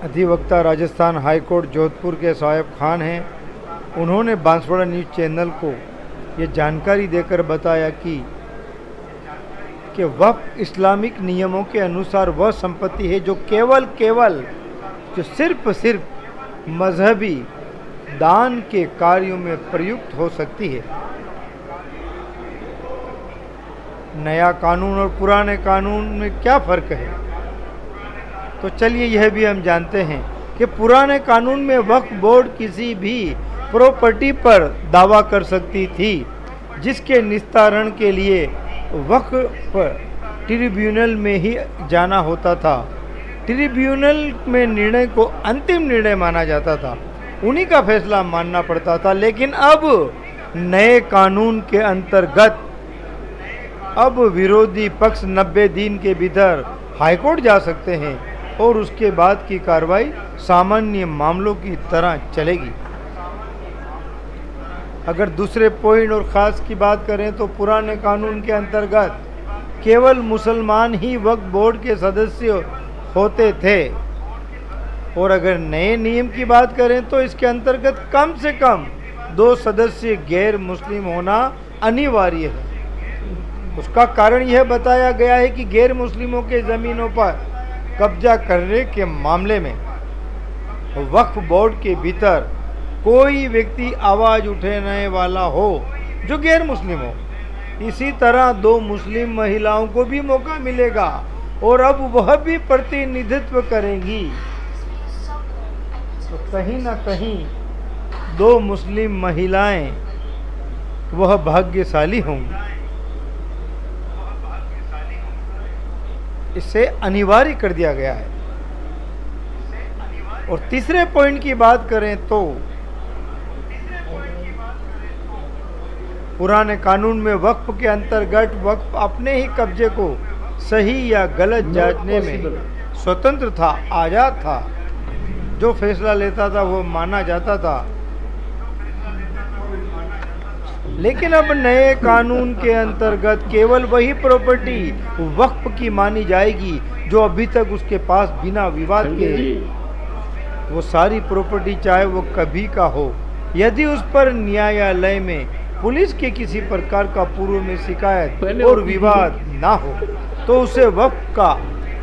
अधिवक्ता राजस्थान हाईकोर्ट जोधपुर के शोएब खान हैं। उन्होंने बांसवाड़ा न्यूज़ चैनल को ये जानकारी देकर बताया कि वक्फ इस्लामिक नियमों के अनुसार वह संपत्ति है जो जो सिर्फ मजहबी दान के कार्यों में प्रयुक्त हो सकती है। नया कानून और पुराने कानून में क्या फ़र्क है, तो चलिए यह भी हम जानते हैं कि पुराने कानून में वक्फ बोर्ड किसी भी प्रॉपर्टी पर दावा कर सकती थी जिसके निस्तारण के लिए वक्फ ट्रिब्यूनल में ही जाना होता था। ट्रिब्यूनल में निर्णय को अंतिम निर्णय माना जाता था, उन्हीं का फैसला मानना पड़ता था। लेकिन अब नए कानून के अंतर्गत अब विरोधी पक्ष 90 दिन के भीतर हाईकोर्ट जा सकते हैं और उसके बाद की कार्रवाई सामान्य मामलों की तरह चलेगी। अगर दूसरे पॉइंट और ख़ास की बात करें तो पुराने कानून के अंतर्गत केवल मुसलमान ही वक्फ बोर्ड के सदस्य होते थे और अगर नए नियम की बात करें तो इसके अंतर्गत कम से कम 2 सदस्य गैर मुस्लिम होना अनिवार्य है। उसका कारण यह बताया गया है कि गैर मुस्लिमों के ज़मीनों पर कब्जा करने के मामले में वक्फ बोर्ड के भीतर कोई व्यक्ति आवाज़ उठाने वाला हो जो गैर मुस्लिम हो। इसी तरह 2 मुस्लिम महिलाओं को भी मौका मिलेगा और अब वह भी प्रतिनिधित्व करेंगी, तो कहीं ना कहीं 2 मुस्लिम महिलाएं वह भाग्यशाली होंगी। इसे अनिवार्य कर दिया गया है। और तीसरे पॉइंट की बात करें तो पुराने कानून में वक्फ के अंतर्गत वक्फ अपने ही कब्जे को सही या गलत जांचने में स्वतंत्र था, आज़ाद था। जो फैसला लेता था वो माना जाता था। लेकिन अब नए कानून के अंतर्गत केवल वही प्रॉपर्टी वक्फ की मानी जाएगी जो अभी तक उसके पास बिना विवाद के वो सारी प्रॉपर्टी चाहे वो कभी का हो, यदि उस पर न्यायालय में पुलिस के किसी प्रकार का पूर्व में शिकायत और विवाद ना हो तो उसे वक्फ का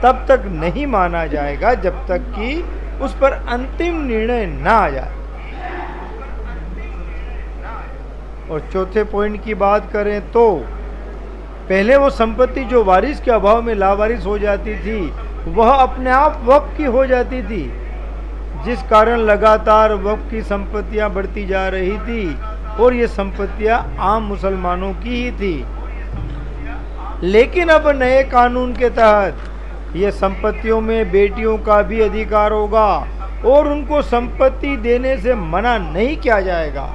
तब तक नहीं माना जाएगा जब तक कि उस पर अंतिम निर्णय ना आ जाए। और चौथे पॉइंट की बात करें तो पहले वो संपत्ति जो वारिस के अभाव में लावारिस हो जाती थी वह अपने आप वक्फ की हो जाती थी, जिस कारण लगातार वक्फ की संपत्तियां बढ़ती जा रही थी और ये संपत्तियां आम मुसलमानों की ही थी। लेकिन अब नए कानून के तहत ये संपत्तियों में बेटियों का भी अधिकार होगा और उनको संपत्ति देने से मना नहीं किया जाएगा।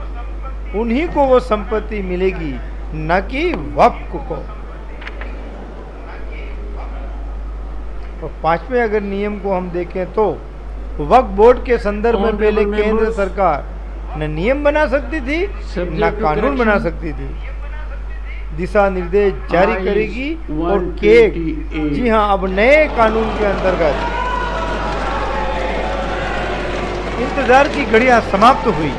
उन्हीं को वो संपत्ति मिलेगी, न कि वक्फ को। और 5वें अगर नियम को हम देखें तो वक्फ बोर्ड के संदर्भ में पहले केंद्र सरकार न नियम बना सकती थी न कानून बना सकती थी, दिशा निर्देश जारी करेगी और केक। जी हाँ, अब नए कानून के अंतर्गत इंतजार की घड़ियां समाप्त हुई।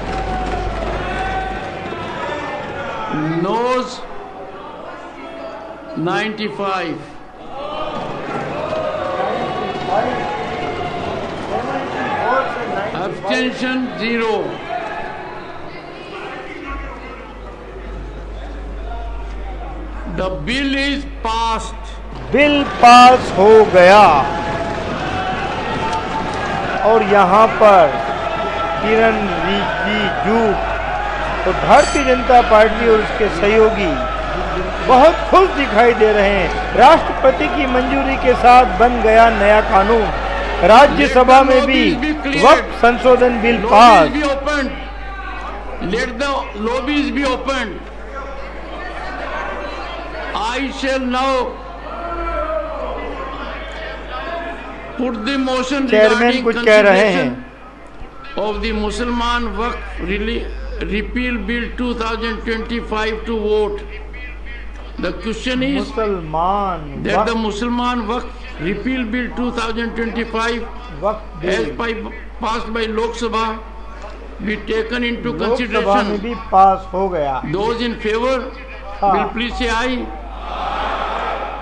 Noes 95, abstention 0. The bill is passed. Bill pass हो गया और यहाँ पर किरण रिजिजू तो भारतीय जनता पार्टी और उसके सहयोगी बहुत खुश दिखाई दे रहे हैं। राष्ट्रपति की मंजूरी के साथ बन गया नया कानून। राज्यसभा में भी वक्फ संशोधन bill pass. Let the lobbies be opened. I shall now put the motion chairman कुछ कह रहे हैं of the Musliman Waqf Repeal Bill 2025 to vote. The question is मुसलमान that the Musliman Waqf repeal bill 2025 वक्त as bill passed by Lok Sabha be taken into Lok Sabha में consideration. भी पास हो गया Those in favor हाँ। will please say aye.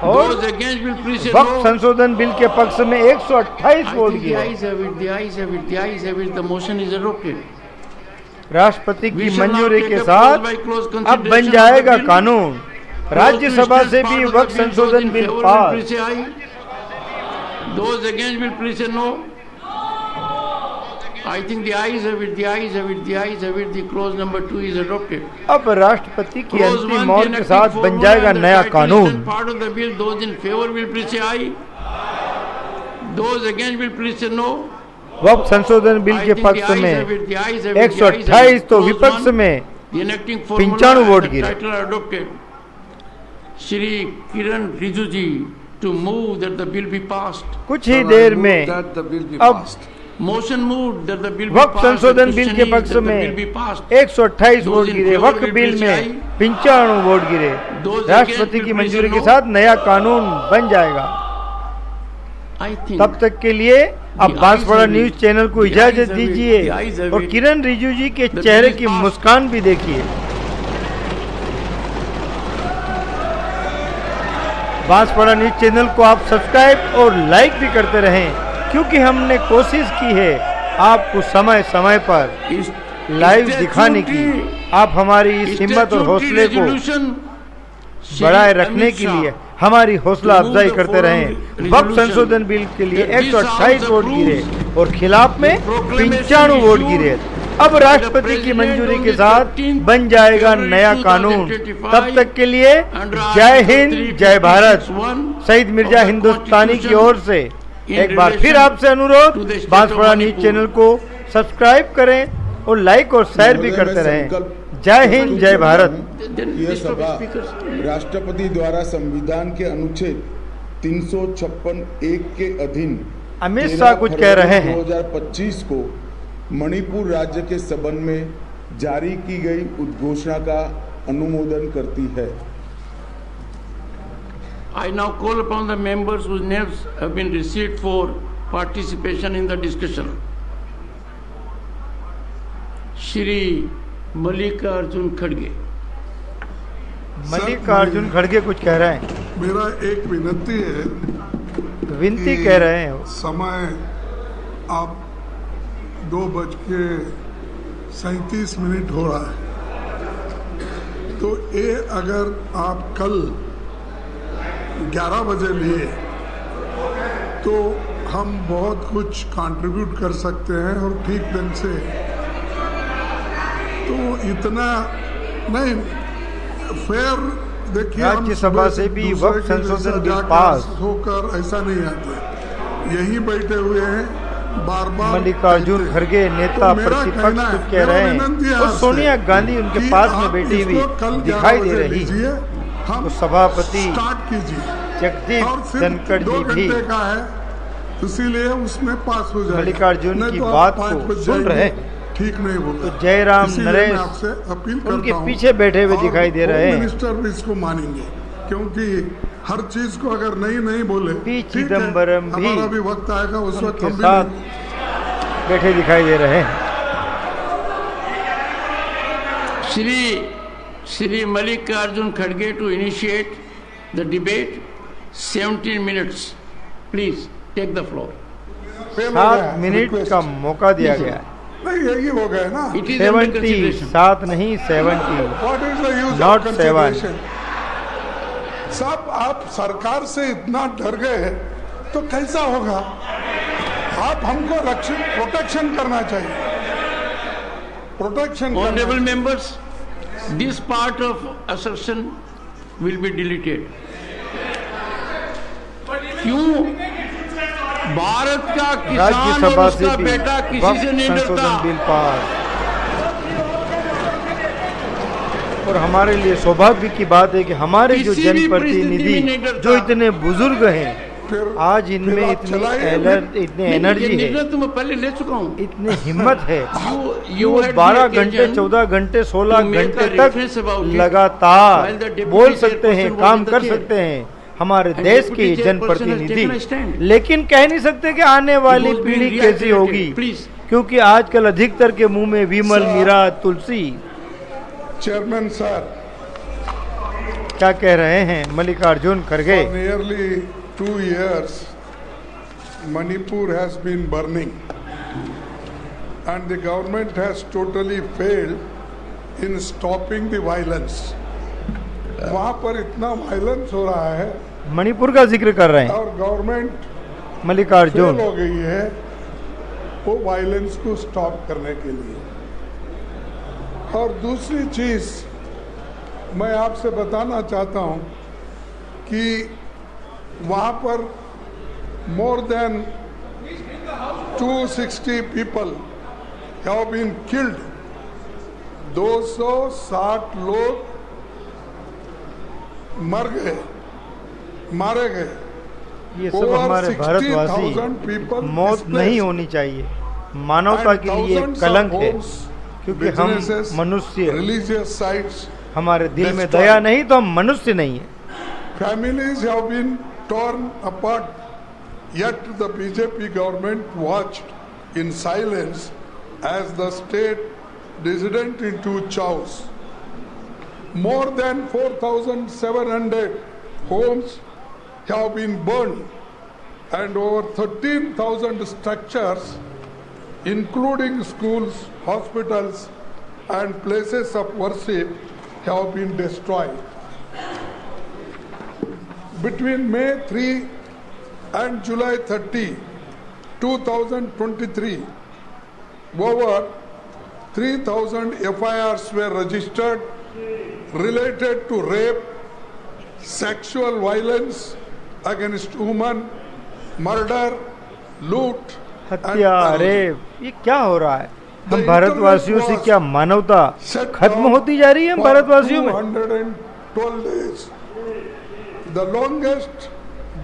और Those against will please say वक्त no. संशोधन बिल के पक्ष में 128 I वोट think the गिरे। ayes have it, the ayes have it, the ayes have it. The motion is adopted. राष्ट्रपति We की shall now मंजूरी take के up साथ close by close अब consideration बन of जाएगा the bill. कानून। राज्यसभा से भी वक्त संशोधन bill pass. Those against will please say no. I think the ayes have it, the ayes have it, the ayes have it. The clause number 2 is adopted. अब राष्ट्रपति की Clause अंतिम 1, मौत the के enacting साथ बन formula जाएगा and the नया citation कानून। part of the bill. Those in favor will please say aye. Those against will please say no. वक्त संशोधन बिल I के think the पक्ष ayes में have it, the ayes have it, the ayes have it. 128 तो Clause विपक्ष 1, में The enacting formula 95 vote and the गिरे। title are adopted. Shri Kiran Rijiju to move that the bill be passed. कुछ ही देर में that the bill be अब passed. Motion moved that the bill be वक्त passed. संशोधन The bill question के is पक्ष that the में bill be passed. 128 vote Those in गिरे। favor वक्त will बिल please में say 95 वोट गिरे। Those राष्ट्रपति against की will please मंजूरी say के no. साथ नया कानून बन जाएगा। I think तब तक के लिए अब The Banswara eyes have news it. Channel को The इजाजत eyes have it. दीजिए The eyes have और it. किरण रिजिजू जी के The चेहरे bill is की passed. मुस्कान भी देखिए। बांसवाड़ा न्यूज चैनल को आप सब्सक्राइब और लाइक भी करते रहें, क्योंकि हमने कोशिश की है आपको समय समय पर is लाइव दिखाने की। आप हमारी इस हिम्मत और हौसले को बढ़ाए रखने के लिए हमारी हौसला अफजाई करते रहें। वक्त संशोधन बिल के लिए 128 वोट गिरे और खिलाफ में 95 वोट गिरे। अब राष्ट्रपति की मंजूरी के साथ बन जाएगा नया कानून। तब तक के लिए जय हिंद, जय भारत। शहीद मिर्जा हिंदुस्तानी की ओर से एक बार फिर आपसे अनुरोध, बांसवाड़ा न्यूज चैनल को सब्सक्राइब करें और लाइक और शेयर भी करते रहें। जय हिंद, जय भारत। यह सभा राष्ट्रपति द्वारा संविधान के अनुच्छेद 356(1) के अधीन अमित शाह कुछ कह रहे हैं। 2025 को मणिपुर राज्य के संबंध में जारी की गई उद्घोषणा का अनुमोदन करती है। I now call upon the members whose names have been received for participation in the discussion. Shri Mallikarjun Khadge. Mallikarjun खड़गे कुछ कह रहे हैं, मेरा एक विनती है, विनती कह रहे हैं वो। समय आप 2:37 हो रहा है, तो ये अगर आप कल 11 बजे लिए तो हम बहुत कुछ कंट्रीब्यूट कर सकते हैं और ठीक ढंग से, तो इतना नहीं फेयर। देखिए, हम राज्यसभा से भी दूसरे वक्त के संशोधन जैसा बिल जाकर पास। होकर ऐसा नहीं आते, यहीं बैठे हुए हैं, बार बार मल्लिकार्जुन कहते हैं। खड़गे नेता तो मेरा प्रतिपक्ष कहना है, कुछ कह रहे मेरा विनती है हैं और आपसे सोनिया गांधी उनके कि पास में आप बैठी हुई इसको कल 11 दिखाई दे बजे रही। लीजिए, हम तो सभापति स्टार्ट कीजिए जगदीप और सिर्फ धनखड़ 2 जी भी घंटे का है, इसीलिए उसमें पास हो जाएगा। मल्लिकार्जुन नहीं की तो आप बात 5 को बज सुन जाएंगे, रहे हैं। ठीक नहीं बोला। तो जयराम इसीलिए नरेश मैं आपसे अपील उनके करता हूं पीछे बैठे हुए और दिखाई दे रहे होम हैं। मिनिस्टर भी इसको मानेंगे, क्योंकि हर चीज को अगर नहीं बोले, पी ठीक है, चिदम्बरम भी हमारा भी वक्त आएगा, उस वक्त उनके हम भी साथ नहीं। बैठे दिखाई दे रहे हैं। Shri Mallikarjun Khadge to initiate the debate. 17 minutes. Please take the floor. Fail हो गया 7 है, मिनट request। का मौका दिया गया है। नहीं, यही हो गया ना। It is under 70 consideration. 7 नहीं 70। What is the use Not of 7। consideration? सब आप सरकार से इतना डर गए हैं, तो कैसा होगा? आप हमको प्रोटेक्शन करना चाहिए, protection. Honorable members, this part of assertion will be deleted. क्यों भारत का किसान और राज्यसभा से उसका भी बेटा किसी वक्त से नहीं संशोधन डरता। Bill pass. और हमारे लिए सौभाग्य की बात है कि हमारे जो किसी भी परिस्थिति में जनप्रतिनिधि नहीं डरता। जो इतने बुजुर्ग हैं, फिर आज इनमें फिर आप इतनी चलाइए। इतनी एनर्जी है, निर्णय तो मैं पहले ले चुका हूँ। इतनी हिम्मत है You वो had the 12 घंटे occasion 14 घंटे 16 to make घंटे a reference about तक it लगातार while the deputy बोल सकते हैं, chairperson was काम in the कर chair. सकते हैं। हमारे And देश deputy के chairperson has taken a जनप्रतिनिधि, stand. लेकिन कह नहीं सकते कि आने वाली was being पीढ़ी कैसी reactivated. होगी, Please. क्योंकि आजकल अधिकतर के मुंह में विमल, Sir. मीरा, तुलसी। Chairman sir, क्या कह रहे हैं मल्लिकार्जुन खड़गे? for nearly 2 years, Manipur has been burning, and the government has totally failed in stopping the violence. वहाँ पर इतना वायलेंस हो रहा है मणिपुर का जिक्र कर रहे हैं और गवर्नमेंट फेल मल्लिकार्जुन। हो गई है वो वायलेंस को स्टॉप करने के लिए। और दूसरी चीज मैं आपसे बताना चाहता हूं कि वहां पर more than 260 people have been killed. 260 लोग मारे गए। ये सब हमारे भारतवासी, मौत नहीं होनी चाहिए, मानवता के लिए एक कलंक है, क्योंकि हम मनुष्य, रिलीजियस साइट्स, हमारे दिल में दया नहीं तो हम मनुष्य नहीं है। families have been torn apart, yet the BJP government watched in silence as the state dissident into chaos. More than 4,700 homes have been burned and over 13,000 structures, including schools, hospitals, and places of worship, have been destroyed. Between May 3 and July 30, 2023, over 3,000 FIRs were registered related to rape, sexual violence against women, murder, loot, हत्या, rape, ये क्या हो रहा है? हम भारतवासियों से क्या मानवता खत्म होती जा रही है? हम भारतवासियों में 212 days, the longest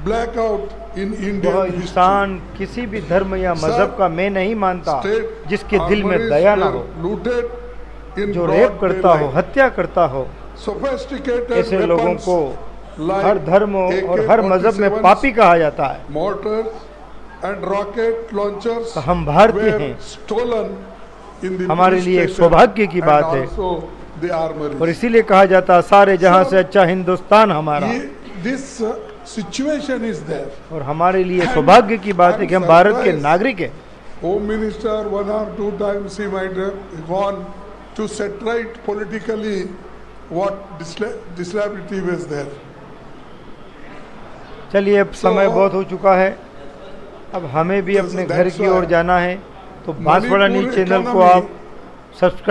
blackout in वह Indian history. इंसान किसी भी धर्म या मजहब का मैं नहीं मानता जिसके दिल में दया ना हो, जो रेप करता हो, हत्या करता हो। ऐसे लोगों को हर धर्म और हर मजहब में पापी कहा जाता है। mortars and rocket launchers तो हम भारतीय were हैं, stolen in the हमारे लिए एक सौभाग्य की बात है। also the armories. और इसीलिए कहा जाता है सारे जहां से अच्छा हिंदुस्तान हमारा। This situation is there. और हमारे लिए सौभाग्य की बात है कि हम भारत के नागरिक हैं। Home Minister 1 or 2 times he might have gone to set right politically what disability was there. चलिए अब समय बहुत हो चुका है, अब हमें भी अपने घर की ओर जाना है। तो बांसवाड़ा न्यूज़ चैनल को आप सब्सक्राइब